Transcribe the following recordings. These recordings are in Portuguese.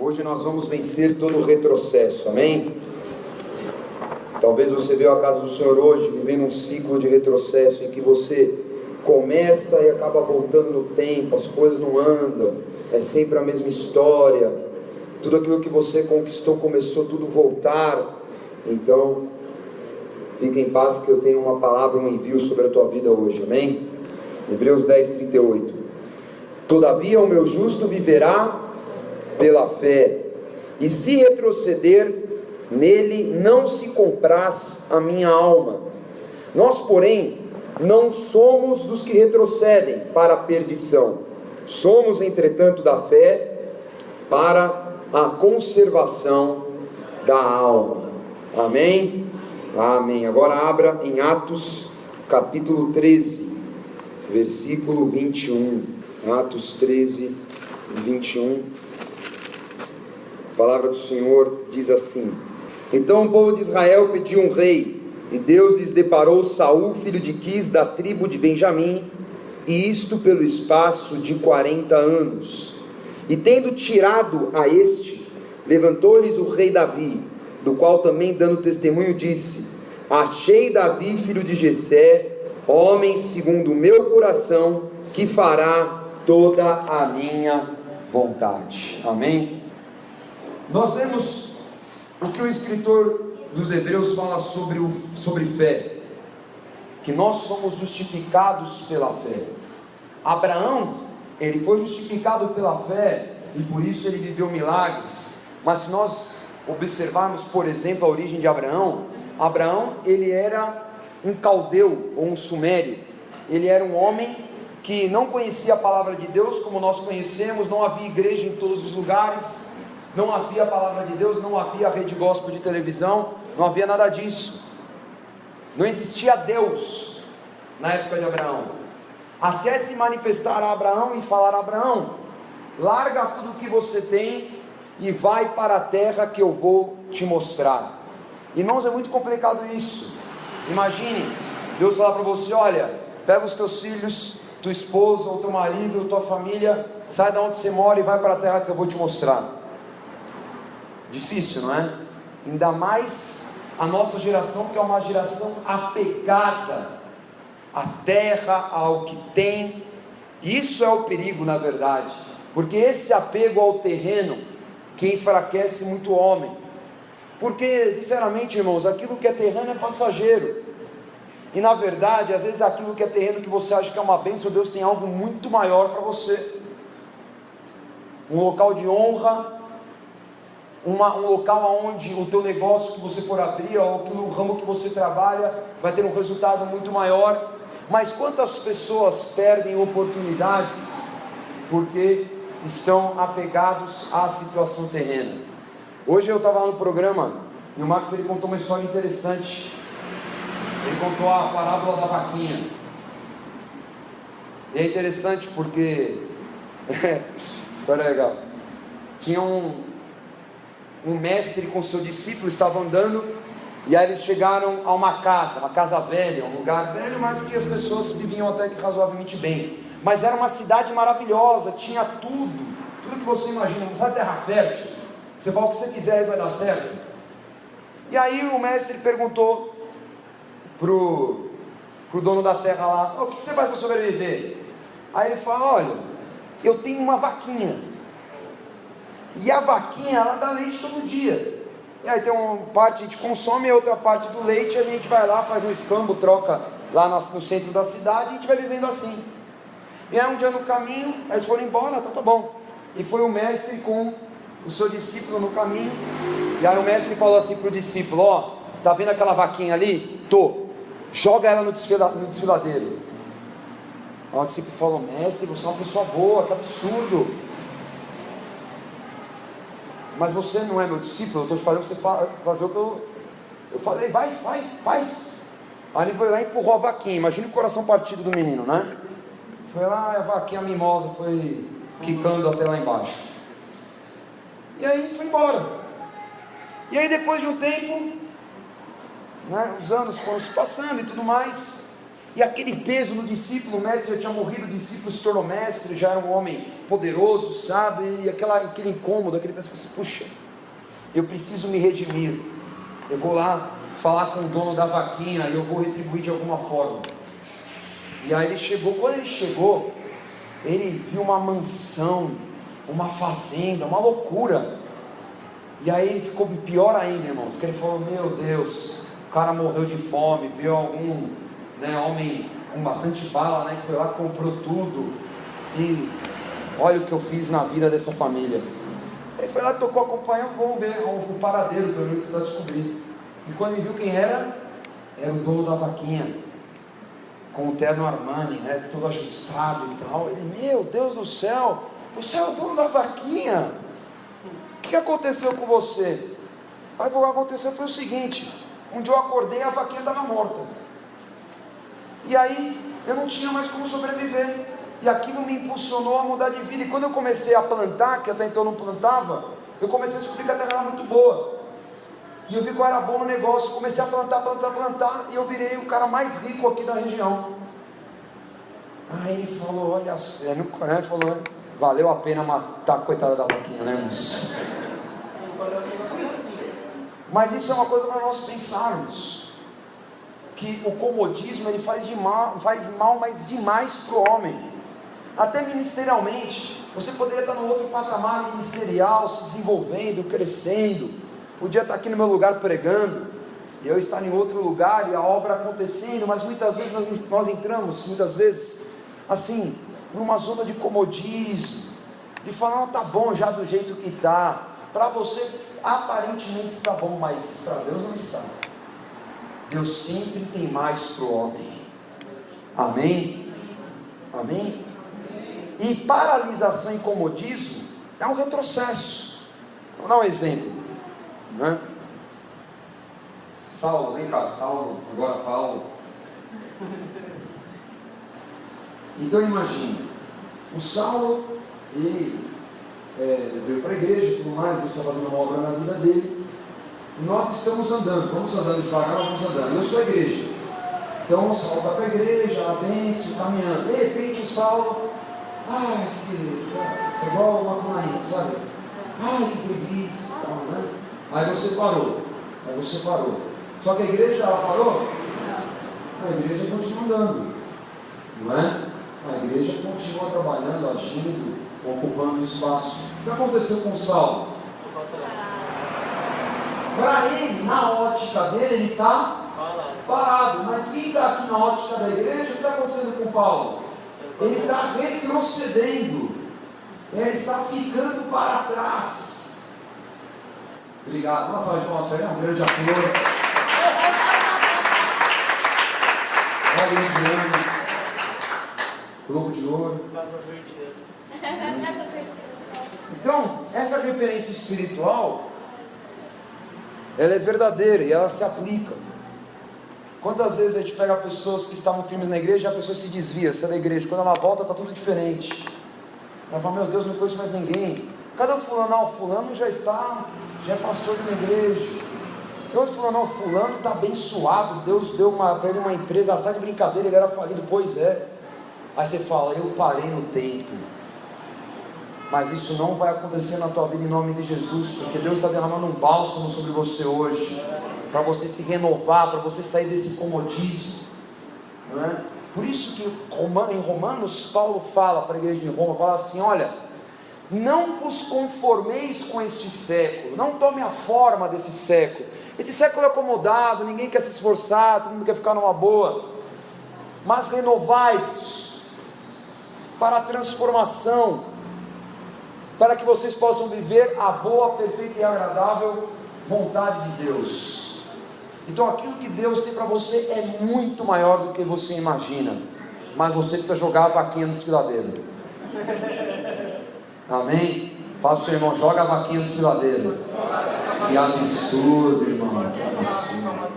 Hoje nós vamos vencer todo o retrocesso, amém? Talvez você veio à casa do Senhor hoje, vivendo um ciclo de retrocesso, em que você começa e acaba voltando no tempo, as coisas não andam, é sempre a mesma história, tudo aquilo que você conquistou começou tudo voltar. Então, fique em paz que eu tenho uma palavra, um envio sobre a tua vida hoje, amém? Hebreus 10:38. Todavia o meu justo viverá pela fé, e se retroceder, nele não se compraz a minha alma. Nós, porém, não somos dos que retrocedem para a perdição, somos, entretanto, da fé para a conservação da alma. Amém? Amém. Agora abra em Atos capítulo 13, versículo 21. Atos 13, 21. A palavra do Senhor diz assim: Então o povo de Israel pediu um rei, e Deus lhes deparou Saul, filho de Quis, da tribo de Benjamim, e isto pelo espaço de 40 anos. E tendo tirado a este, levantou-lhes o rei Davi, do qual também dando testemunho disse: Achei Davi, filho de Jessé, homem segundo o meu coração, que fará toda a minha vontade. Amém? Nós vemos o que o escritor dos Hebreus fala sobre fé, que nós somos justificados pela fé. Abraão, ele foi justificado pela fé, e por isso ele viveu milagres. Mas se nós observarmos, por exemplo, a origem de Abraão, ele era um caldeu, ou um sumério. Ele era um homem que não conhecia a palavra de Deus como nós conhecemos, não havia igreja em todos os lugares, não havia a palavra de Deus, não havia rede gospel de televisão, não havia nada disso, não existia Deus na época de Abraão, até se manifestar a Abraão e falar: Abraão, larga tudo o que você tem e vai para a terra que eu vou te mostrar. Irmãos, é muito complicado isso. Imagine Deus falar para você: olha, pega os teus filhos, tua esposa, ou teu marido, ou tua família, sai da onde você mora e vai para a terra que eu vou te mostrar. Difícil, não é? Ainda mais a nossa geração, que é uma geração apegada à terra, ao que tem. Isso é o perigo, na verdade, porque esse apego ao terreno que enfraquece muito o homem. Porque, sinceramente, irmãos, aquilo que é terreno é passageiro, e na verdade, às vezes aquilo que é terreno, que você acha que é uma bênção, Deus tem algo muito maior para você, um local de honra, um local onde o teu negócio que você for abrir, ou no ramo que você trabalha, vai ter um resultado muito maior. Mas quantas pessoas perdem oportunidades porque estão apegados à situação terrena? Hoje eu estava no programa e o Max, ele contou uma história interessante. Ele contou a parábola da vaquinha, e é interessante porque história legal. Tinha um mestre com seu discípulo, estavam andando, e aí eles chegaram a uma casa velha, um lugar velho, mas que as pessoas viviam até que razoavelmente bem. Mas era uma cidade maravilhosa, tinha tudo que você imagina, não sabe, terra fértil, você fala o que você quiser e vai dar certo. E aí o mestre perguntou pro dono da terra lá: o que você faz para sobreviver? Aí ele fala: olha, eu tenho uma vaquinha, e a vaquinha, ela dá leite todo dia. E aí tem uma parte a gente consome, e outra parte do leite a gente vai lá, faz um escambo, troca lá no centro da cidade, e a gente vai vivendo assim. E aí um dia no caminho, eles foram embora, tá bom. E foi o mestre com o seu discípulo no caminho, e aí o mestre falou assim pro discípulo: ó, tá vendo aquela vaquinha ali? Joga ela no desfiladeiro. Aí o discípulo falou: mestre, você é uma pessoa boa, que absurdo. Mas você não é meu discípulo, eu estou te fazendo você fazer o que eu falei. Vai, faz. Aí ele foi lá e empurrou a vaquinha. Imagina o coração partido do menino, né? Foi lá, a vaquinha mimosa foi quicando até lá embaixo. E aí foi embora. E aí depois de um tempo, né, os anos foram se passando e tudo mais, E aquele peso no discípulo, o mestre já tinha morrido, o discípulo se tornou mestre, já era um homem poderoso, sabe? E aquele incômodo, aquele pensamento assim, puxa, eu preciso me redimir, eu vou lá falar com o dono da vaquinha e eu vou retribuir de alguma forma. E aí ele chegou, quando ele chegou, ele viu uma mansão, uma fazenda, uma loucura. E aí ele ficou pior ainda, irmãos, que ele falou, meu Deus, o cara morreu de fome, viu algum, homem com bastante bala, que foi lá, comprou tudo, e olha o que eu fiz na vida dessa família. Ele foi lá, tocou a campainha, vamos ver o paradeiro, pelo menos tentar descobrir. E quando ele viu quem era o dono da vaquinha, com o terno Armani, todo ajustado e tal. Ele, meu Deus do céu, você é o dono da vaquinha, o que aconteceu com você? Aí o que aconteceu foi o seguinte, um dia eu acordei e a vaquinha estava morta, e aí eu não tinha mais como sobreviver, e aquilo me impulsionou a mudar de vida. E quando eu comecei a plantar, que até então eu não plantava, eu comecei a descobrir que a terra era muito boa, e eu vi qual era bom no negócio, comecei a plantar, e eu virei o cara mais rico aqui da região. Aí ele falou, olha, ele falou, valeu a pena matar a coitada da vaquinha, né, irmãos? Mas isso é uma coisa para nós pensarmos, que o comodismo ele faz mal, mas demais para o homem. Até ministerialmente, você poderia estar no outro patamar ministerial, se desenvolvendo, crescendo, podia estar aqui no meu lugar pregando, e eu estar em outro lugar, e a obra acontecendo, mas muitas vezes nós entramos, assim, numa zona de comodismo, de falar, não, tá bom já do jeito que está, para você aparentemente está bom, mas para Deus não está. Deus sempre tem mais para o homem. Amém? Amém? E paralisação e comodismo é um retrocesso. Vou dar um exemplo, Saulo, vem cá, Saulo, agora Paulo. Então imagine, o Saulo, ele veio para a igreja e tudo mais, Deus está fazendo uma obra na vida dele, e nós estamos andando, vamos andando devagar, vamos andando, eu sou a igreja, então o Saulo vai para a igreja, a bênção, caminhando, de repente o Saulo, é igual o Macunaíma, sabe? Que preguiça, Aí você parou, só que a igreja, ela parou? A igreja continua andando, não é? A igreja continua trabalhando, agindo, ocupando espaço. O que aconteceu com Saulo? Para ele, na ótica dele, ele está parado. Mas quem está aqui na ótica da igreja, o que está acontecendo com Paulo? Ele está retrocedendo, ele está ficando para trás. Obrigado. Uma salva de palmas para ele, um grande apoio. Globo de Ouro. Então, essa referência espiritual, ela é verdadeira e ela se aplica. Quantas vezes a gente pega pessoas que estavam firmes na igreja e a pessoa se desvia, sai da igreja, quando ela volta está tudo diferente. Ela fala, meu Deus, não conheço mais ninguém. Cadê o fulano? Não, o fulano já é pastor de uma igreja. E outro falou, não, fulano está abençoado, Deus deu para ele uma empresa, está de brincadeira, ele era falido. Pois é. Aí você fala, eu parei no tempo. Mas isso não vai acontecer na tua vida em nome de Jesus, porque Deus está derramando um bálsamo sobre você hoje, para você se renovar, para você sair desse comodismo, não é? Por isso que em Romanos, Paulo fala para a igreja de Roma, fala assim, olha, não vos conformeis com este século, não tome a forma desse século. Esse século é acomodado, ninguém quer se esforçar, todo mundo quer ficar numa boa, mas renovai-vos para a transformação, para que vocês possam viver a boa, perfeita e agradável vontade de Deus. Então aquilo que Deus tem para você é muito maior do que você imagina, mas você precisa jogar a vaquinha no desfiladeiro. Amém? Fala para o seu irmão, joga a vaquinha no desfiladeiro. Que absurdo, irmão, que absurdo.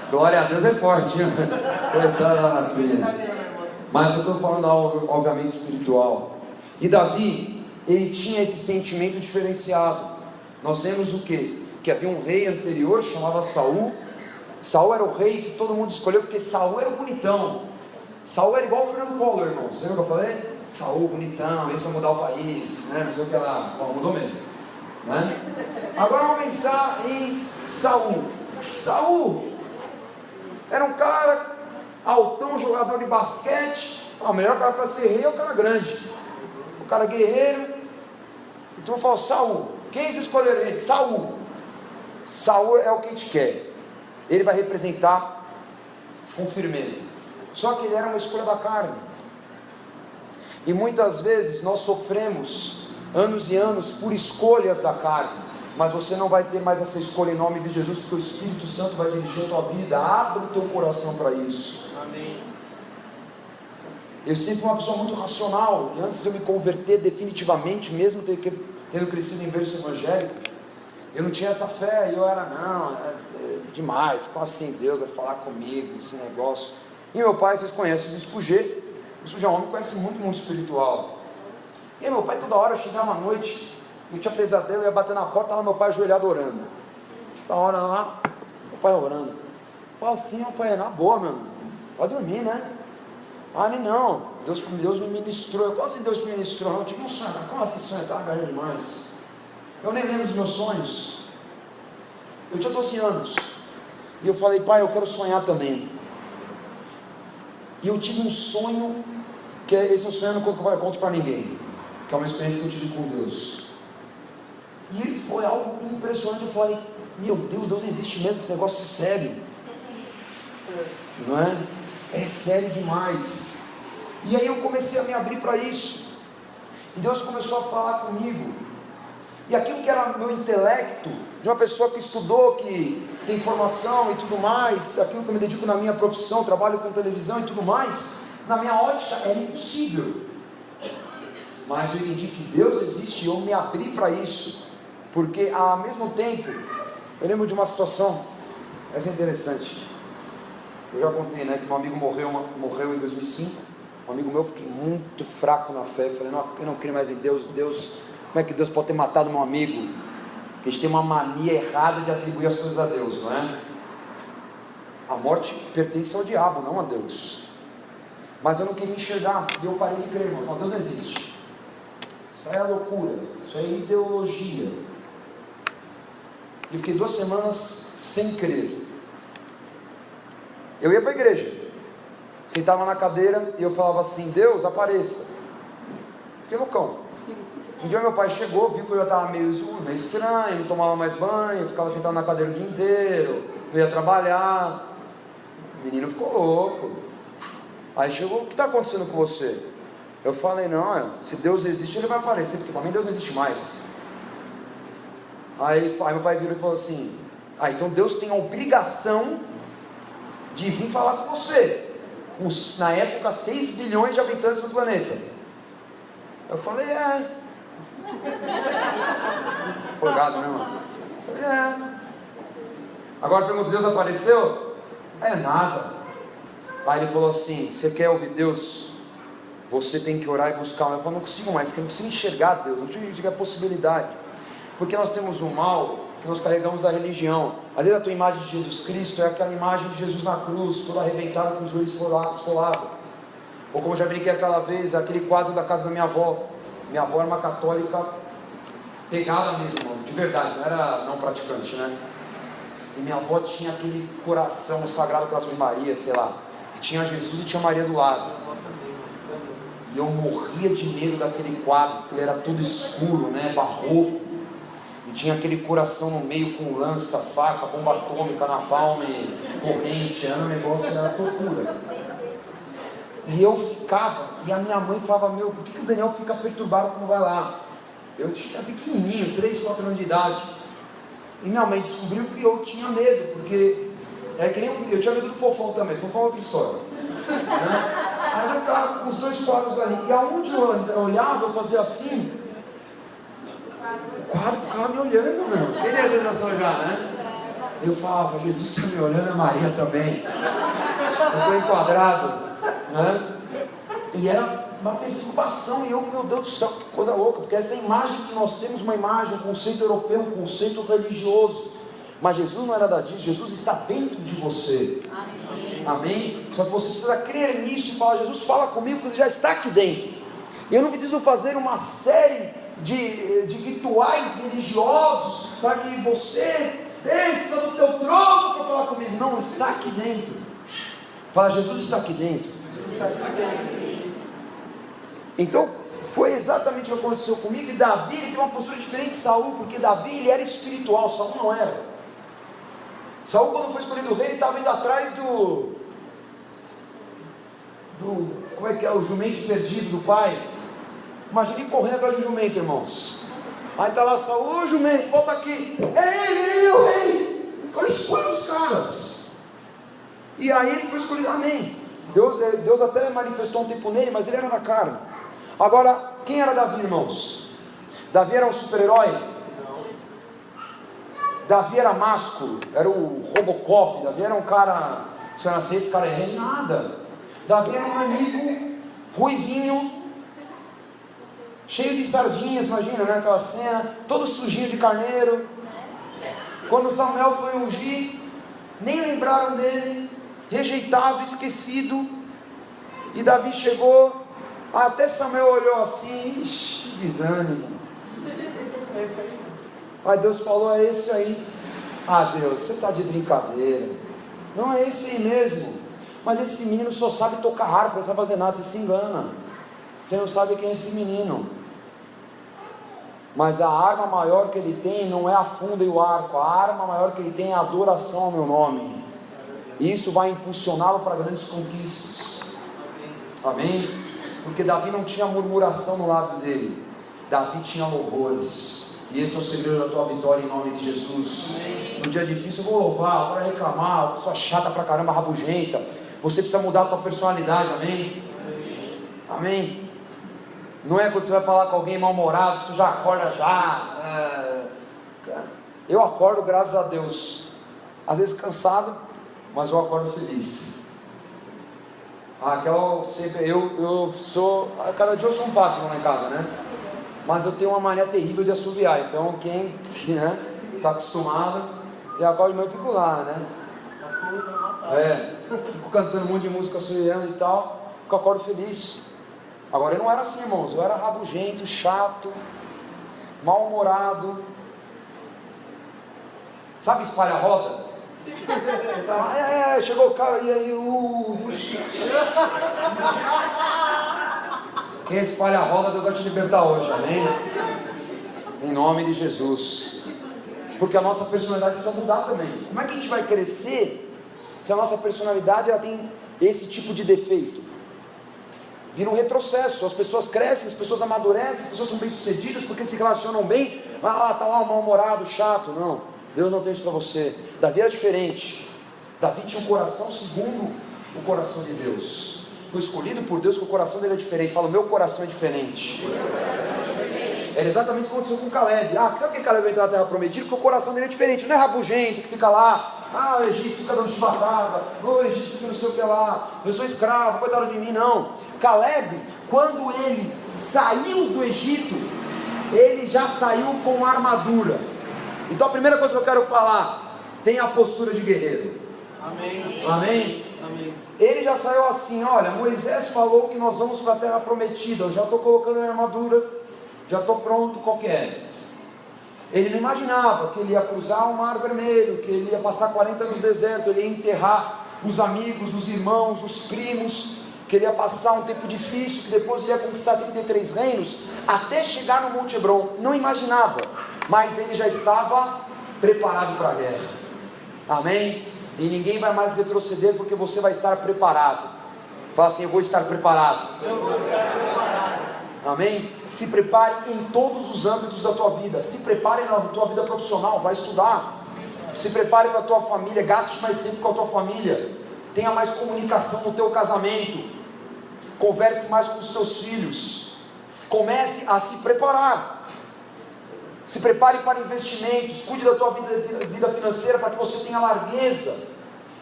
Glória a Deus é forte, hein? Coitada da vaquinha. Mas eu estou falando algo, obviamente, espiritual. E Davi, ele tinha esse sentimento diferenciado. Nós vemos o quê? Que havia um rei anterior, chamava Saul, Saul era o rei que todo mundo escolheu, porque Saul era o bonitão. Saul era igual o Fernando Collor, irmão. Você lembra que eu falei? Saul, bonitão, esse vai mudar o país, né? Não sei o que lá. Bom, mudou mesmo, né? Agora vamos pensar em Saul. Saul era um cara altão, jogador de basquete. O melhor cara para ser rei é o cara grande, o cara guerreiro. Então eu falo, Saul, quem eles escolheram? Saul. Saul é o que a gente quer. Ele vai representar com firmeza. Só que ele era uma escolha da carne. E muitas vezes nós sofremos anos e anos por escolhas da carne. Mas você não vai ter mais essa escolha em nome de Jesus, porque o Espírito Santo vai dirigir a tua vida. Abra o teu coração para isso. Amém. Eu sempre fui uma pessoa muito racional. E antes de eu me converter definitivamente, mesmo tendo crescido em berço evangélico, eu não tinha essa fé. Eu era, não, é demais. Como assim Deus vai falar comigo, esse negócio? E meu pai, vocês conhecem o Bispo G. O Bispo G é um homem que conhece muito o mundo espiritual. E meu pai toda hora chegava à noite, eu tinha pesadelo, eu ia bater na porta, lá meu pai ajoelhado orando. Toda hora lá, meu pai orando. Eu falo assim, meu pai, na boa, meu, pode dormir, né? Ah, não, Deus me ministrou. Como assim Deus me ministrou? Eu tive um sonho. Como assim sonho? Tá ganhando demais. Eu nem lembro dos meus sonhos. Eu tinha 12 anos. E eu falei, pai, eu quero sonhar também. E eu tive um sonho, que esse sonho eu não conto para ninguém, que é uma experiência que eu tive com Deus. E foi algo impressionante. Eu falei, meu Deus, Deus existe mesmo, esse negócio é sério. Não é? É sério demais. E aí eu comecei a me abrir para isso. E Deus começou a falar comigo. E aquilo que era meu intelecto, de uma pessoa que estudou, que tem formação e tudo mais, aquilo que eu me dedico na minha profissão, trabalho com televisão e tudo mais, na minha ótica era impossível. Mas eu entendi que Deus existe e eu me abri para isso. Porque ao mesmo tempo, eu lembro de uma situação, essa é interessante. Eu já contei, né, que um amigo morreu em 2005. Um amigo meu, fiquei muito fraco na fé. Eu falei, não, eu não creio mais em Deus. Como é que Deus pode ter matado meu amigo? Porque a gente tem uma mania errada de atribuir as coisas a Deus, não é? A morte pertence ao diabo, não a Deus. Mas eu não queria enxergar, e eu parei de crer, irmão. Deus não existe. Isso aí é loucura, isso aí é ideologia. E fiquei 2 semanas sem crer. Eu ia para a igreja, sentava na cadeira e eu falava assim, Deus, apareça. Fiquei loucão. Um dia meu pai chegou, viu que eu já estava meio estranho, não tomava mais banho, ficava sentado na cadeira o dia inteiro, não ia trabalhar. O menino ficou louco. Aí chegou, o que está acontecendo com você? Eu falei, não, se Deus existe, Ele vai aparecer, porque para mim Deus não existe mais. Aí meu pai virou e falou assim, então Deus tem a obrigação de vir falar com você, com, na época, 6 bilhões de habitantes no planeta. Eu falei, folgado, né, mano? Agora pergunta, Deus apareceu? Nada. Aí ele falou assim, você quer ouvir Deus? Você tem que orar e buscar. Eu falei, não consigo mais, eu não consigo enxergar Deus, não tive a possibilidade. Porque nós temos um mal que nós carregamos da religião. Às vezes a tua imagem de Jesus Cristo é aquela imagem de Jesus na cruz, toda arrebentada, com o joelho esfolado. Ou como eu já brinquei aquela vez, aquele quadro da casa da minha avó. Minha avó era uma católica pegada mesmo, de verdade, não era não praticante, né? E minha avó tinha aquele coração, o Sagrado Coração de Maria, sei lá. Tinha Jesus e tinha Maria do lado. E eu morria de medo daquele quadro, porque ele era todo escuro, né? Barroco. E tinha aquele coração no meio com lança, faca, bomba atômica, napalm, corrente, era um negócio, era tortura. E eu ficava, e a minha mãe falava, por que o Daniel fica perturbado quando vai lá? Eu tinha pequenininho, 3, 4 anos de idade. E minha mãe descobriu que eu tinha medo, porque que nem eu tinha medo do Fofão também, Fofão é outra história. Né? Mas eu ficava com os 2 quadros ali, e aonde eu olhava, eu fazia assim, o quadro ficava me olhando, meu. Tem essa sensação já, né? Eu falava, Jesus está me olhando, a Maria também. Eu estou enquadrado, né? E era uma perturbação, e eu, meu Deus do céu, que coisa louca, porque essa imagem que nós temos, uma imagem, um conceito europeu, um conceito religioso. Mas Jesus não é nada disso, Jesus está dentro de você. Amém. Amém? Só que você precisa crer nisso e falar: Jesus, fala comigo, porque você já está aqui dentro. Eu não preciso fazer uma série de rituais religiosos para que você desça do teu trono para falar comigo. Não, está aqui dentro. Fala: Jesus está aqui dentro. Então foi exatamente o que aconteceu comigo. E Davi, ele tem uma postura diferente de Saul, porque Davi, ele era espiritual, Saul não era. Saul, quando foi escolhido rei, ele estava indo atrás do como é que é, o jumento perdido do pai. Imagina ele correndo atrás de um jumento, irmãos. Aí está lá Saul: ô jumento, volta aqui. É ele é o rei. Agora escolhe os caras. E aí ele foi escolhido. Amém. Deus até manifestou um tempo nele, mas ele era da carne. Agora, quem era Davi, irmãos? Davi era um super-herói? Davi era másculo, era o Robocop. Davi era um cara, se eu nascer esse cara é rei, nada. Davi era um amigo, ruivinho, cheio de sardinhas, imagina, né, aquela cena, todo sujinho de carneiro. Quando Samuel foi ungir, nem lembraram dele, rejeitado, esquecido. E Davi chegou, até Samuel olhou assim: ixi, que desânimo. Aí Deus falou: é esse aí. Ah, Deus, você está de brincadeira. Não, é esse aí mesmo. Mas esse menino só sabe tocar harpa, não sabe fazer nada. Você se engana. Você não sabe quem é esse menino. Mas a arma maior que ele tem não é a funda e o arco. A arma maior que ele tem é a adoração ao meu nome. E isso vai impulsioná-lo para grandes conquistas. Amém? Porque Davi não tinha murmuração no lado dele. Davi tinha louvores. E esse é o segredo da tua vitória, em nome de Jesus. No dia difícil eu vou louvar, agora reclamar, pessoa chata pra caramba, rabugenta. Você precisa mudar a tua personalidade, amém? Amém? Não é quando você vai falar com alguém mal-humorado, você já acorda já. Eu acordo, graças a Deus, às vezes cansado, mas eu acordo feliz. Eu sou, cada dia eu sou um pássaro lá em casa, né? Mas eu tenho uma mania terrível de assoviar. Então quem está acostumado, eu acordo de manhã e fico lá, né? Fico cantando um monte de música assoviando e tal, fico acordo feliz. Agora eu não era assim, irmãos, eu era rabugento, chato, mal-humorado. Sabe espalha-roda? Você tá lá, chegou o cara, e aí, quem espalha a roda, Deus vai te libertar hoje, amém? Em nome de Jesus. Porque a nossa personalidade precisa mudar também. Como é que a gente vai crescer se a nossa personalidade ela tem esse tipo de defeito? Vira um retrocesso. As pessoas crescem, as pessoas amadurecem, as pessoas são bem-sucedidas porque se relacionam bem. Tá lá mal-humorado, chato. Não, Deus não tem isso para você. Davi era diferente. Davi tinha um coração segundo o coração de Deus. Foi escolhido por Deus, que o coração dele é diferente. Fala: o meu coração é diferente. Era exatamente o que aconteceu com Caleb. Sabe por que Caleb vai entrar na terra prometida? Porque o coração dele é diferente. Não é rabugento que fica lá, o Egito fica dando chibatada, o Egito fica não sei o que lá, eu sou escravo, coitado de mim. Não. Caleb, quando ele saiu do Egito, ele já saiu com armadura. Então a primeira coisa que eu quero falar: tenha a postura de guerreiro. Amém. Amém. Amém. Ele já saiu assim: olha, Moisés falou que nós vamos para a terra prometida, eu já estou colocando a minha armadura, já estou pronto, qual que é? Ele não imaginava que ele ia cruzar o mar vermelho, que ele ia passar 40 anos no deserto, ele ia enterrar os amigos, os irmãos, os primos, que ele ia passar um tempo difícil, que depois ele ia conquistar 33 reinos, até chegar no Monte Hebron. Não imaginava, mas ele já estava preparado para a guerra. Amém? E ninguém vai mais retroceder, porque você vai estar preparado. Fala assim: eu vou estar preparado. Eu vou estar preparado. Amém? Se prepare em todos os âmbitos da tua vida. Se prepare na tua vida profissional, vai estudar. Se prepare para a tua família, gaste mais tempo com a tua família. Tenha mais comunicação no teu casamento. Converse mais com os teus filhos. Comece a se preparar. Se prepare para investimentos, cuide da tua vida financeira para que você tenha largueza.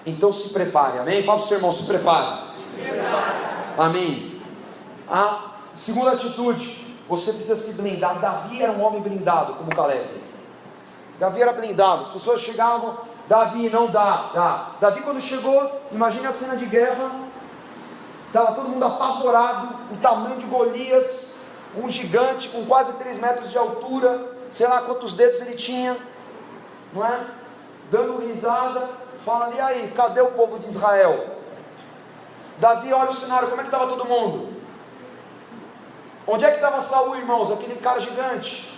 Então se prepare, amém? Fala para o seu irmão: se prepare. Amém. A segunda atitude: você precisa se blindar. Davi era um homem blindado como Caleb. Davi era blindado, as pessoas chegavam, Davi não dá. Davi quando chegou, imagine a cena de guerra, estava todo mundo apavorado, o tamanho de Golias, um gigante com quase 3 metros de altura, sei lá quantos dedos ele tinha, não é? Dando risada, fala, e aí, cadê o povo de Israel? Davi olha o cenário, como é que estava todo mundo? Onde é que estava Saul, irmãos? Aquele cara gigante,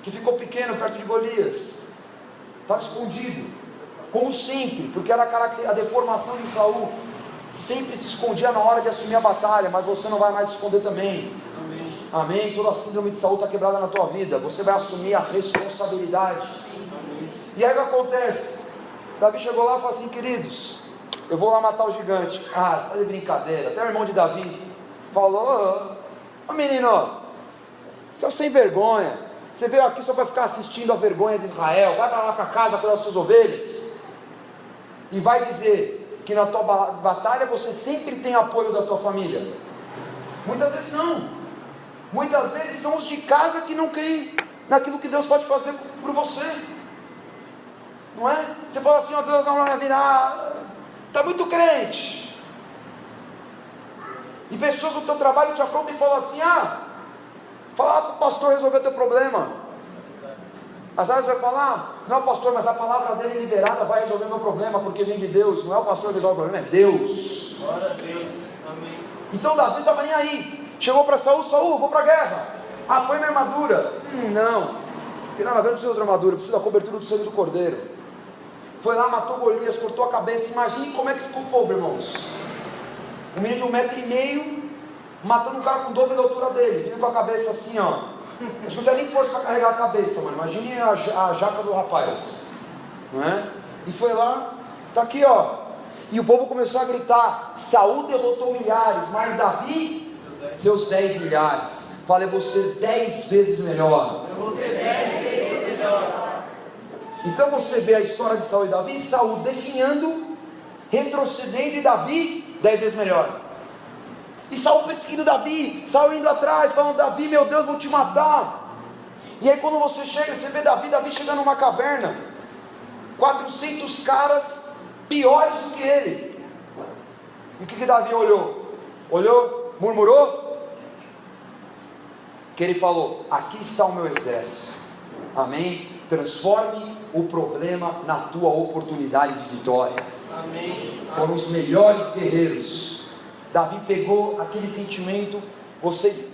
que ficou pequeno perto de Golias, estava escondido, como sempre, porque era a deformação de Saul, sempre se escondia na hora de assumir a batalha, mas você não vai mais se esconder também. Amém? Toda a síndrome de Saul está quebrada na tua vida, você vai assumir a responsabilidade. E aí o que acontece? Davi chegou lá e falou assim, queridos, eu vou lá matar o gigante. Ah, você está de brincadeira. Até o irmão de Davi falou, ô menino, você é um sem vergonha, você veio aqui só para ficar assistindo a vergonha de Israel, vai para lá para casa cuidar das suas ovelhas, e vai dizer que na tua batalha você sempre tem apoio da tua família. Muitas vezes não, muitas vezes são os de casa que não creem naquilo que Deus pode fazer por você, não é? Você fala assim, ó, Deus não vai virar, está muito crente, e pessoas no teu trabalho te afrontam e falam assim, fala para o pastor resolver o teu problema. Às vezes vai falar, não é o pastor, mas a palavra dele liberada vai resolver o meu problema, porque vem de Deus. Não é o pastor que resolve o problema, é Deus. Glória a Deus. Amém. Então Davi estava nem aí, chegou para Saul, vou para a guerra, põe minha armadura. Não tem nada a ver, não precisa de outra armadura, precisa da cobertura do sangue do cordeiro. Foi lá, matou Golias, cortou a cabeça. Imagine como é que ficou o povo, irmãos. Um menino de 1,5 m, matando um cara com o dobro da altura dele, vindo com a cabeça assim, ó. Acho que não tem nem força para carregar a cabeça, mano. Imagine a jaca do rapaz, não é? E foi lá, tá aqui, ó. E o povo começou a gritar: Saul derrotou milhares, mas Davi, seus 10 milhares. Falei, você 10 vezes melhor. Então você vê a história de Saul e Davi, Saul definhando, retrocedendo, e Davi 10 vezes melhor. E Saul perseguindo Davi, Saul indo atrás, falando: Davi, meu Deus, vou te matar. E aí quando você chega, você vê Davi chegando numa caverna, 400 caras piores do que ele. E o que Davi olhou, murmurou, que ele falou: aqui está o meu exército. Amém? Transforme o problema na tua oportunidade de vitória. Amém. Foram os melhores guerreiros. Davi pegou aquele sentimento: vocês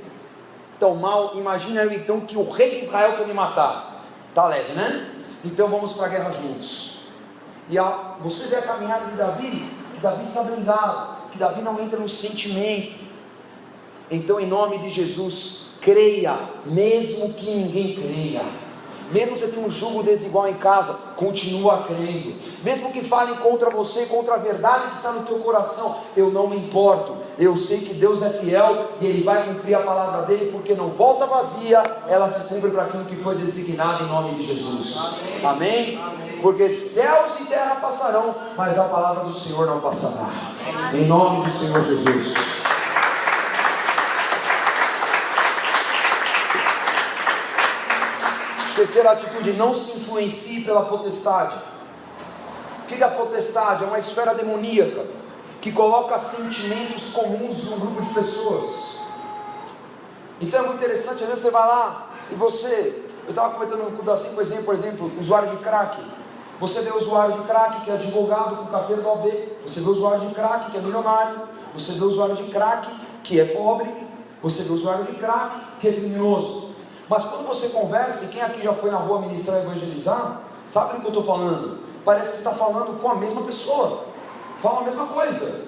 estão mal, imagina eu então que o rei de Israel quer me matar. Tá leve, né? Então vamos para a guerra juntos. E você vê a caminhada de Davi, que Davi está blindado, que Davi não entra no sentimento. Então, em nome de Jesus, creia, mesmo que ninguém creia. Mesmo que você tenha um jugo desigual em casa, continua crendo. Mesmo que falem contra você, contra a verdade que está no teu coração, eu não me importo. Eu sei que Deus é fiel e Ele vai cumprir a palavra dEle, porque não volta vazia, ela se cumpre para aquilo que foi designado em nome de Jesus. Amém? Amém? Porque céus e terra passarão, mas a palavra do Senhor não passará. Em nome do Senhor Jesus. Terceira atitude: não se influencie pela potestade. O que é a potestade? É uma esfera demoníaca que coloca sentimentos comuns num grupo de pessoas. Então é muito interessante. Às vezes você vai lá e eu estava comentando com o Daci, por exemplo, usuário de crack. Você vê o usuário de crack que é advogado com carteira da OAB, você vê o usuário de crack que é milionário, você vê o usuário de crack que é pobre, você vê o usuário de crack que é criminoso. Mas quando você conversa, e quem aqui já foi na rua ministrar e evangelizar, sabe do que eu estou falando? Parece que você está falando com a mesma pessoa, fala a mesma coisa,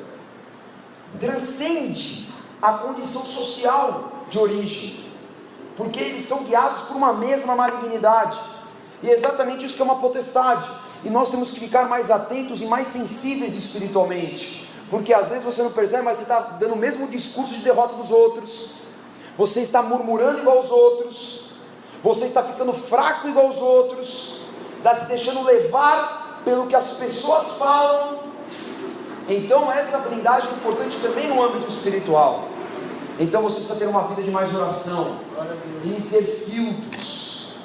transcende a condição social de origem, porque eles são guiados por uma mesma malignidade, e é exatamente isso que é uma potestade. E nós temos que ficar mais atentos e mais sensíveis espiritualmente, porque às vezes você não percebe, mas você está dando o mesmo discurso de derrota dos outros, você está murmurando igual aos outros, você está ficando fraco igual aos outros, está se deixando levar pelo que as pessoas falam. Então essa blindagem é importante também no âmbito espiritual. Então você precisa ter uma vida de mais oração e ter filtros.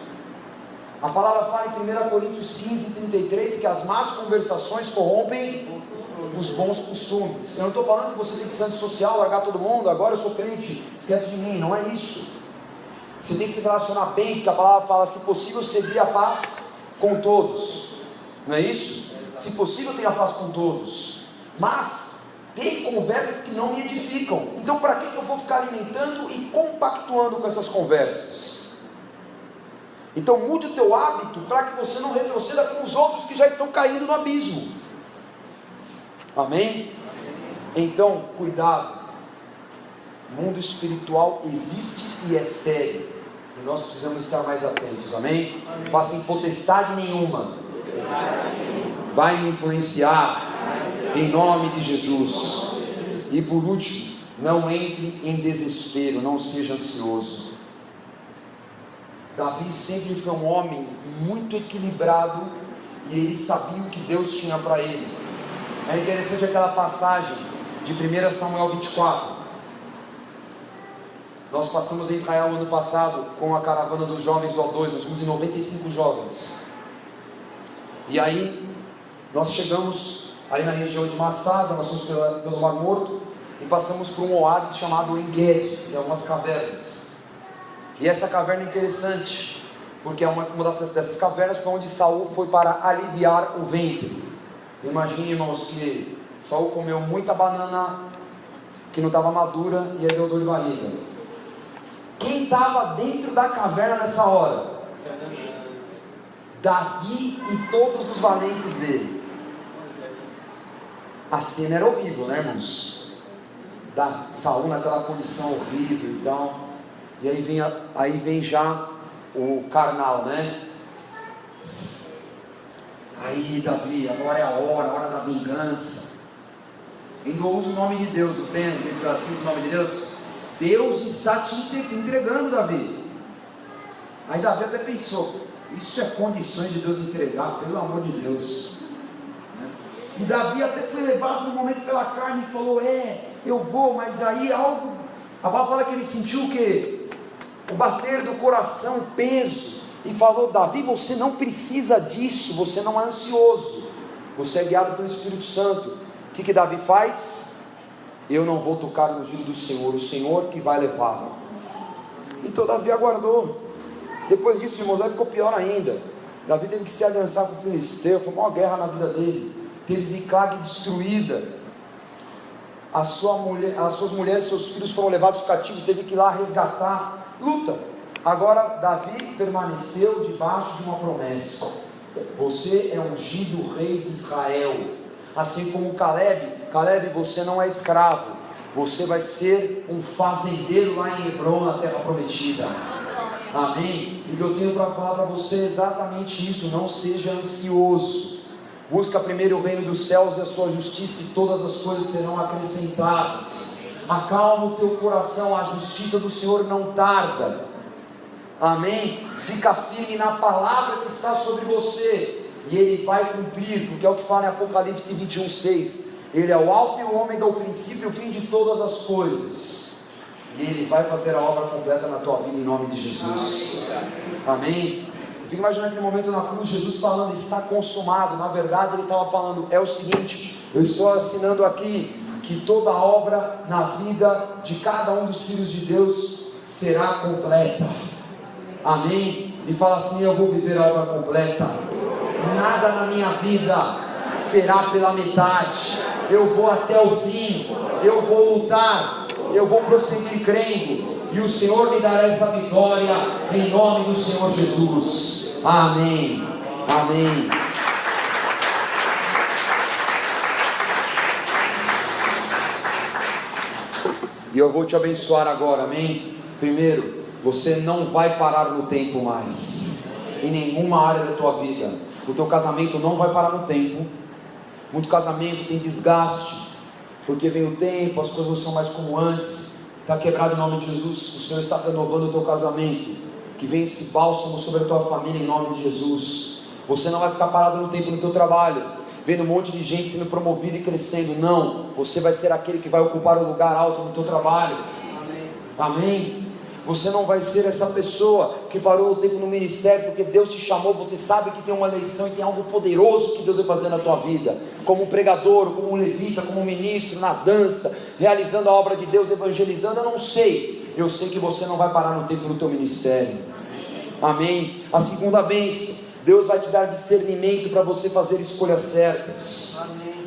A palavra fala em 1 Coríntios 15:33 que as más conversações corrompem os bons costumes. Eu não estou falando que você tem que ser antissocial, largar todo mundo, agora eu sou crente, esquece de mim, não é isso. Você tem que se relacionar bem, porque a palavra fala, se possível, seguir a paz com todos. Não é isso? Se possível, tenha paz com todos. Mas tem conversas que não me edificam. Então para que eu vou ficar alimentando e compactuando com essas conversas? Então mude o teu hábito para que você não retroceda com os outros que já estão caindo no abismo. Amém? Então, cuidado. O mundo espiritual existe e é sério. E nós precisamos estar mais atentos. Amém? Faça em potestade nenhuma. Vai me influenciar. Em nome de Jesus. E por último, não entre em desespero. Não seja ansioso. Davi sempre foi um homem muito equilibrado e ele sabia o que Deus tinha para ele. É interessante aquela passagem de 1 Samuel 24. Nós passamos em Israel ano passado com a caravana dos jovens do O2, nós fomos em 95 jovens. E aí nós chegamos ali na região de Massada, nós fomos pelo Mar Morto e passamos por um oásis chamado En-Gedi, que é umas cavernas. E essa caverna é interessante, porque é uma dessas cavernas para onde Saul foi para aliviar o ventre. Imagine, irmãos, que Saul comeu muita banana que não estava madura e aí deu dor de barriga. Quem estava dentro da caverna nessa hora? Davi e todos os valentes dele. A cena era horrível, né, irmãos? Saul naquela condição horrível e tal. E aí vem já o carnal, né? Aí Davi, agora é a hora da vingança. Ainda usa o nome de Deus, não tem assim o nome de Deus? Deus está te entregando, Davi. Aí Davi até pensou, isso é condições de Deus entregar, pelo amor de Deus. E Davi até foi levado no momento pela carne e falou, eu vou, mas aí algo, a palavra fala que ele sentiu o quê? O bater do coração, o peso, e falou, Davi, você não precisa disso, você não é ansioso, você é guiado pelo Espírito Santo. O que Davi faz? Eu não vou tocar no ungido do Senhor, o Senhor que vai levá-lo. Então Davi aguardou. Depois disso, irmãos, Davi ficou pior ainda. Davi teve que se aliançar com o filisteu, foi uma guerra na vida dele. Teve Ziclag destruída. As suas mulheres e seus filhos foram levados cativos, teve que ir lá resgatar. Luta. Agora Davi permaneceu debaixo de uma promessa. Você é ungido rei de Israel. Assim como Caleb, você não é escravo. Você vai ser um fazendeiro lá em Hebron, na terra prometida. Amém? E eu tenho para falar para você exatamente isso. Não seja ansioso. Busca primeiro o reino dos céus e a sua justiça, e todas as coisas serão acrescentadas. Acalma o teu coração, a justiça do Senhor não tarda. Amém? Fica firme na palavra que está sobre você, e Ele vai cumprir, porque é o que fala em Apocalipse 21:6. Ele é o alfa e o ômega, o princípio e o fim de todas as coisas, e Ele vai fazer a obra completa na tua vida, em nome de Jesus. Amém? Eu fico imaginando aquele momento na cruz, Jesus falando, está consumado. Na verdade Ele estava falando, é o seguinte, eu estou assinando aqui que toda obra na vida de cada um dos filhos de Deus será completa. Amém? E fala assim, eu vou viver a obra completa. Nada na minha vida será pela metade. Eu vou até o fim. Eu vou lutar. Eu vou prosseguir crendo. E o Senhor me dará essa vitória em nome do Senhor Jesus. Amém. Amém. E eu vou te abençoar agora, amém? Primeiro, você não vai parar no tempo mais, em nenhuma área da tua vida. O teu casamento não vai parar no tempo. Muito casamento tem desgaste, porque vem o tempo, as coisas não são mais como antes. Está quebrado em nome de Jesus. O Senhor está renovando o teu casamento. Que venha esse bálsamo sobre a tua família em nome de Jesus. Você não vai ficar parado no tempo no teu trabalho, vendo um monte de gente sendo promovida e crescendo. Não, você vai ser aquele que vai ocupar o lugar alto no teu trabalho. Amém? Amém? Você não vai ser essa pessoa que parou o tempo no ministério porque Deus te chamou. Você sabe que tem uma eleição e tem algo poderoso que Deus vai fazer na tua vida, como um pregador, como um levita, como um ministro, na dança, realizando a obra de Deus, evangelizando. Eu não sei, eu sei que você não vai parar no tempo no teu ministério. Amém? A segunda bênção, Deus vai te dar discernimento para você fazer escolhas certas.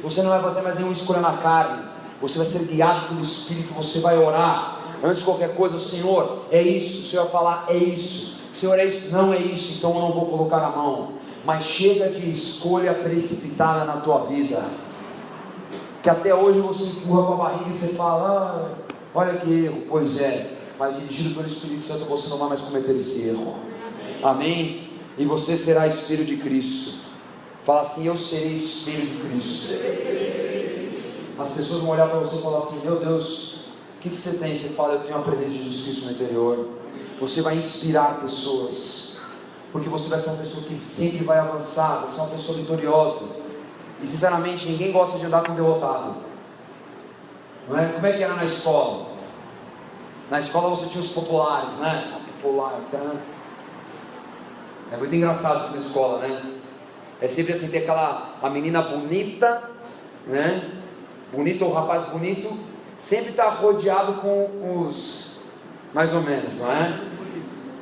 Você não vai fazer mais nenhuma escolha na carne, você vai ser guiado pelo Espírito. Você vai orar antes de qualquer coisa: Senhor, é isso. O Senhor vai falar: é isso. Senhor, é isso. Não é isso, então eu não vou colocar a mão. Mas chega de escolha precipitada na tua vida, que até hoje você empurra com a barriga e você fala: olha que erro. Pois é, mas dirigido pelo Espírito Santo você não vai mais cometer esse erro. Amém? E você será espelho de Cristo. Fala assim: eu serei espelho de Cristo. As pessoas vão olhar para você e falar assim: meu Deus, o que você tem? Você fala: eu tenho a presença de Jesus Cristo no interior. Você vai inspirar pessoas, porque você vai ser uma pessoa que sempre vai avançar. Você é uma pessoa vitoriosa. E sinceramente, ninguém gosta de andar com derrotado, não é? Como é que era na escola? Na escola você tinha os populares, né? Popular, cara. É muito engraçado isso na escola, né? É sempre assim, tem a menina bonita, né? Bonito ou rapaz bonito, sempre está rodeado com os mais ou menos, não é?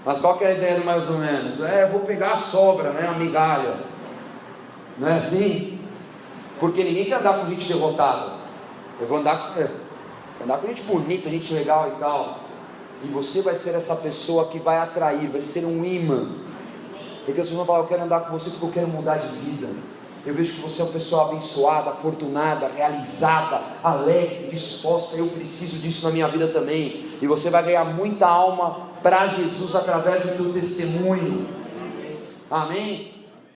Mas qual que é a ideia do mais ou menos? Eu vou pegar a sobra, né? A migalha. Não é assim? Porque ninguém quer andar com gente derrotada. Eu vou andar com gente bonita, gente legal e tal. E você vai ser essa pessoa que vai atrair, vai ser um imã. Porque as pessoas vão falar: eu quero andar com você porque eu quero mudar de vida. Eu vejo que você é uma pessoa abençoada, afortunada, realizada, alegre, disposta. Eu preciso disso na minha vida também. E você vai ganhar muita alma para Jesus através do teu testemunho. Amém?